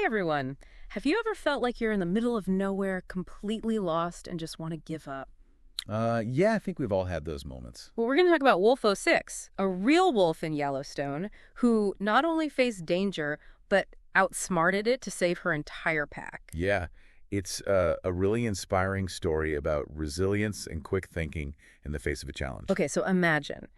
Hey everyone! Have you ever felt like you're in the middle of nowhere, completely lost, and just want to give up? Yeah, I think we've all had those moments. Well, we're going to talk about Wolf 06, a real wolf in Yellowstone who not only faced danger, but outsmarted it to save her entire pack. Yeah, it's a really inspiring story about resilience and quick thinking in the face of a challenge. Okay, so imagine.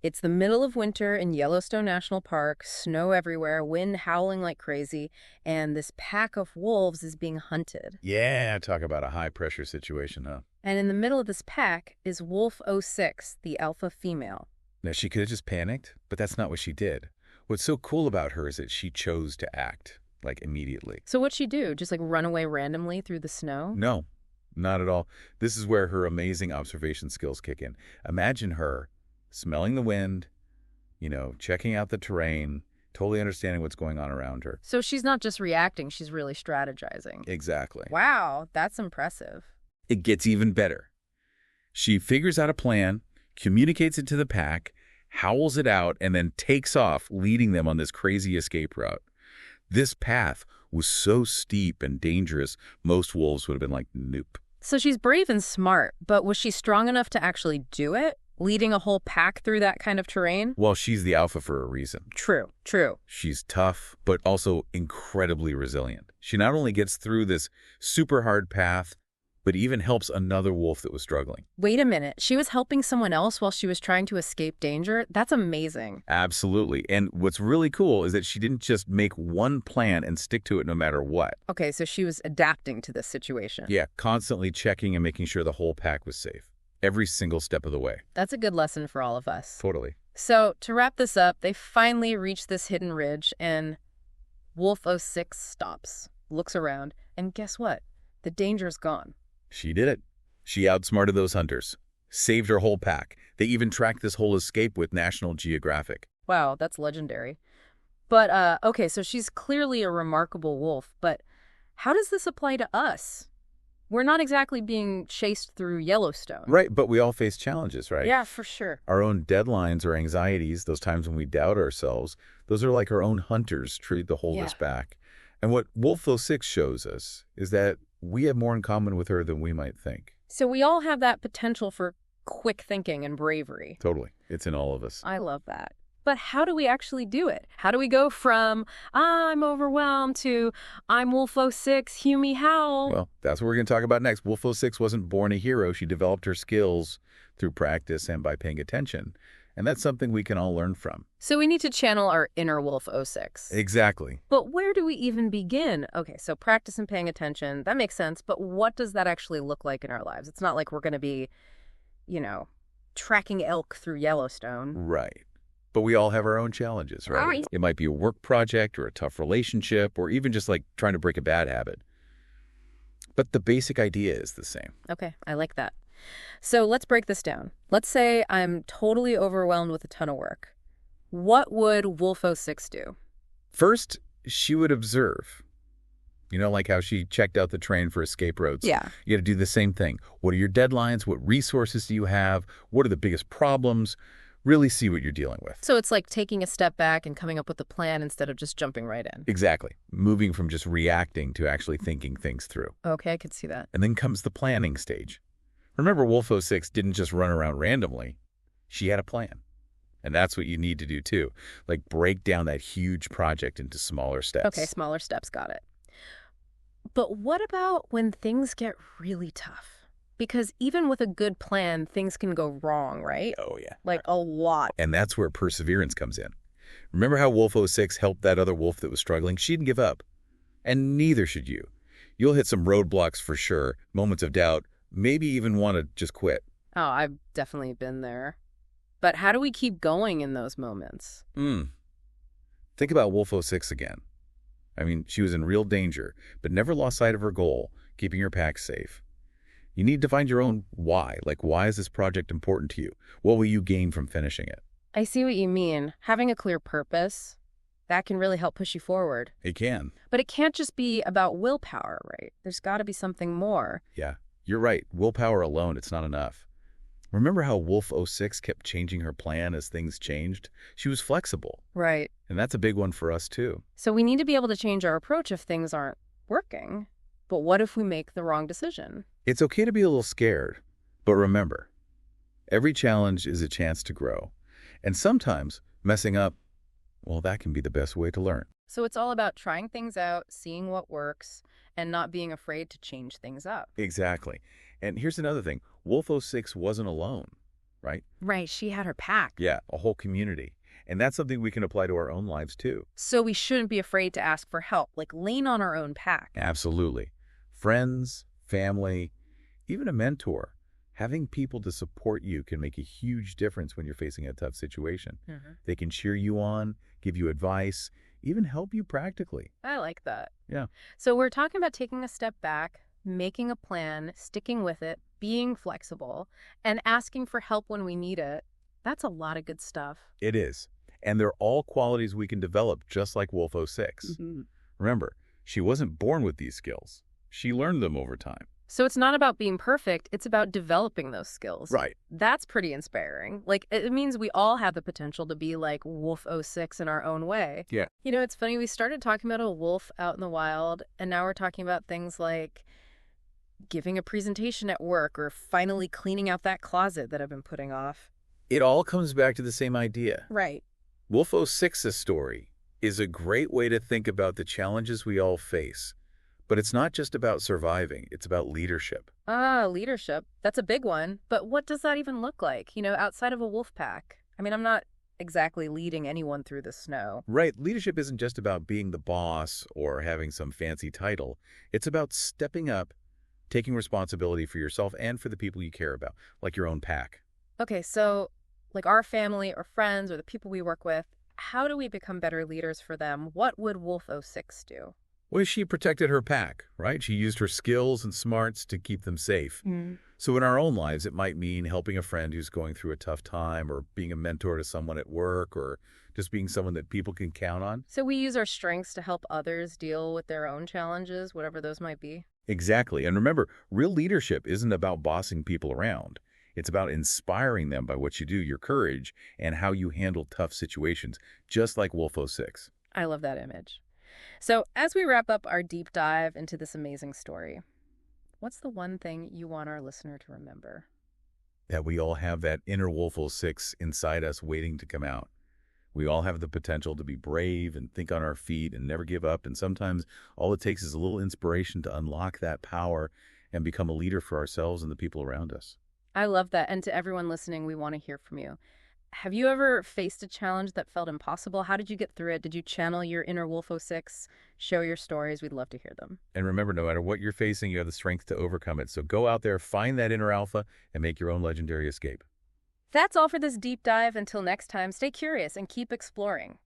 It's the middle of winter in Yellowstone National Park, snow everywhere, wind howling like crazy, and this pack of wolves is being hunted. Yeah, talk about a high-pressure situation, huh? And in the middle of this pack is Wolf 06, the alpha female. Now, she could have just panicked, but that's not what she did. What's so cool about her is that she chose to act, like, immediately. So what'd she do? Just like run away randomly through the snow? No, not at all. This is where her amazing observation skills kick in. Imagine her smelling the wind, checking out the terrain, totally understanding what's going on around her. So she's not just reacting, she's really strategizing. Exactly. Wow, that's impressive. It gets even better. She figures out a plan, communicates it to the pack, howls it out, and then takes off, leading them on this crazy escape route. This path was so steep and dangerous, most wolves would have been like, nope. So she's brave and smart, but was she strong enough to actually do it? Leading a whole pack through that kind of terrain? Well, she's the alpha for a reason. True, true. She's tough, but also incredibly resilient. She not only gets through this super hard path, but even helps another wolf that was struggling. Wait a minute, she was helping someone else while she was trying to escape danger? That's amazing. Absolutely. And what's really cool is that she didn't just make one plan and stick to it no matter what. Okay, so she was adapting to this situation. Yeah, constantly checking and making sure the whole pack was safe. Every single step of the way. That's a good lesson for all of us. Totally. So, to wrap this up, they finally reach this hidden ridge, and Wolf 06 stops, looks around, and guess what? The danger's gone. She did it. She outsmarted those hunters. Saved her whole pack. They even tracked this whole escape with National Geographic. Wow, that's legendary. But, okay, so she's clearly a remarkable wolf, but how does this apply to us? We're not exactly being chased through Yellowstone. Right, but we all face challenges, right? Yeah, for sure. Our own deadlines or anxieties, those times when we doubt ourselves, those are like our own hunters treat to hold us back. And what Wolf 06 shows us is that we have more in common with her than we might think. So we all have that potential for quick thinking and bravery. Totally. It's in all of us. I love that. But how do we actually do it? How do we go from, I'm overwhelmed, to, I'm Wolf 06, hear me howl? Well, that's what we're going to talk about next. Wolf 06 wasn't born a hero. She developed her skills through practice and by paying attention. And that's something we can all learn from. So we need to channel our inner Wolf 06. Exactly. But where do we even begin? Okay, so practice and paying attention, that makes sense. But what does that actually look like in our lives? It's not like we're going to be, tracking elk through Yellowstone. Right. But we all have our own challenges, right? Right. It might be a work project or a tough relationship or even just like trying to break a bad habit. But the basic idea is the same. Okay, I like that. So let's break this down. Let's say I'm totally overwhelmed with a ton of work. What would Wolf 06 do? First, she would observe. Like how she checked out the train for escape roads. Yeah. You got to do the same thing. What are your deadlines? What resources do you have? What are the biggest problems? Really see what you're dealing with. So it's like taking a step back and coming up with a plan instead of just jumping right in. Exactly. Moving from just reacting to actually thinking things through. Okay, I could see that. And then comes the planning stage. Remember, Wolf 06 didn't just run around randomly. She had a plan. And that's what you need to do too. Like break down that huge project into smaller steps. Okay, smaller steps, got it. But what about when things get really tough? Because even with a good plan, things can go wrong, right? Oh, yeah. Like a lot. And that's where perseverance comes in. Remember how Wolf 06 helped that other wolf that was struggling? She didn't give up. And neither should you. You'll hit some roadblocks for sure, moments of doubt, maybe even want to just quit. Oh, I've definitely been there. But how do we keep going in those moments? Think about Wolf 06 again. I mean, she was in real danger, but never lost sight of her goal, keeping her pack safe. You need to find your own why. Like, why is this project important to you? What will you gain from finishing it? I see what you mean. Having a clear purpose, that can really help push you forward. It can. But it can't just be about willpower, right? There's got to be something more. Yeah, you're right. Willpower alone, it's not enough. Remember how Wolf oh 06 kept changing her plan as things changed? She was flexible, Right. and that's a big one for us too. So we need to be able to change our approach if things aren't working. But what if we make the wrong decision? It's okay to be a little scared, but remember, every challenge is a chance to grow. And sometimes messing up, well, that can be the best way to learn. So it's all about trying things out, seeing what works, and not being afraid to change things up. Exactly. And here's another thing. Wolf oh 06 wasn't alone, right? Right, she had her pack. Yeah, a whole community. And that's something we can apply to our own lives too. So we shouldn't be afraid to ask for help, like lean on our own pack. Absolutely. Friends, family, even a mentor. Having people to support you can make a huge difference when you're facing a tough situation. They can cheer you on, give you advice, even help you practically. I like that. Yeah. So we're talking about taking a step back, making a plan, sticking with it, being flexible, and asking for help when we need it. That's a lot of good stuff. It is. And they're all qualities we can develop just like Wolf oh 06. Remember, she wasn't born with these skills. She learned them over time. So it's not about being perfect, it's about developing those skills. Right. That's pretty inspiring. Like, it means we all have the potential to be like Wolf oh 06 in our own way. Yeah. You know, it's funny, we started talking about a wolf out in the wild, and now we're talking about things like giving a presentation at work or finally cleaning out that closet that I've been putting off. It all comes back to the same idea. Right. Wolf oh 06's story is a great way to think about the challenges we all face. But it's not just about surviving, it's about leadership. Ah, leadership. That's a big one. But what does that even look like, outside of a wolf pack? I mean, I'm not exactly leading anyone through the snow. Right, leadership isn't just about being the boss or having some fancy title. It's about stepping up, taking responsibility for yourself and for the people you care about, like your own pack. Okay, so like our family or friends or the people we work with, how do we become better leaders for them? What would Wolf oh 06 do? Well, she protected her pack, right? She used her skills and smarts to keep them safe. So in our own lives, it might mean helping a friend who's going through a tough time or being a mentor to someone at work or just being someone that people can count on. So we use our strengths to help others deal with their own challenges, whatever those might be. Exactly. And remember, real leadership isn't about bossing people around. It's about inspiring them by what you do, your courage, and how you handle tough situations, just like Wolf oh 06. I love that image. So as we wrap up our deep dive into this amazing story, what's the one thing you want our listener to remember? That we all have that inner Wolf oh 06 inside us waiting to come out. We all have the potential to be brave and think on our feet and never give up. And sometimes all it takes is a little inspiration to unlock that power and become a leader for ourselves and the people around us. I love that. And to everyone listening, we want to hear from you. Have you ever faced a challenge that felt impossible? How did you get through it? Did you channel your inner Wolf oh 06? Share your stories. We'd love to hear them. And remember, no matter what you're facing, you have the strength to overcome it. So go out there, find that inner alpha, and make your own legendary escape. That's all for this deep dive. Until next time, stay curious and keep exploring.